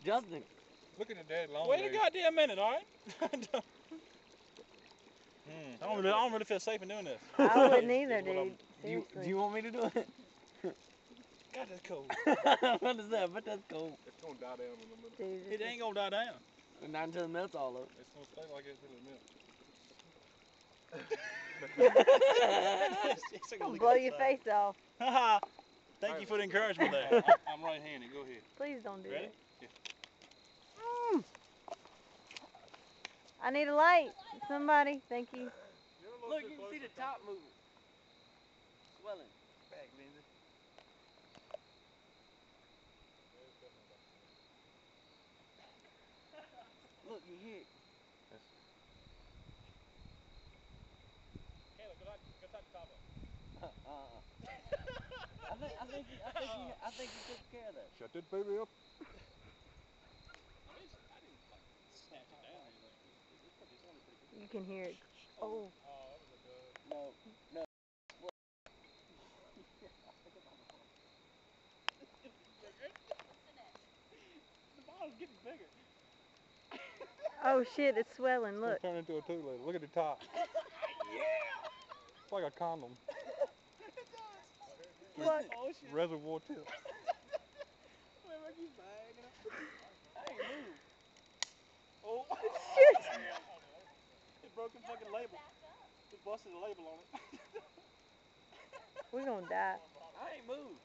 Justin. Look at the dead long. Wait a goddamn minute, all right? I don't really feel safe in doing this. I wouldn't either, dude. Do Seriously. you want me to do it? God, that's cold. What is that? But that's cool. It's gonna die down in a minute. Dude, It ain't gonna die down. Not until it melts all up. It's gonna stay like it until it melts. It's gonna blow your face off. Haha. Thank you for the encouragement there. I'm right-handed. Go ahead. Please don't do Ready? that. I need a light. Somebody, thank you. Look, you can see the top moving. Swelling. Back, Lindsay. Look, you hear it. Caleb, go touch the top of it. I think you took care of that. Shut that baby up. I didn't like snatch it down or anything. You can hear it. Oh. No, no. The bottle's getting bigger. Oh shit, it's swelling. Look. Turn into a two-liter. Look at the top. It's like a condom. What? Oh shit. Reservoir tip. Wait, I keep bagging up. I ain't moved. Oh. Shit. It broke the fucking label. It busted the label on it. We're gonna die. I ain't moved.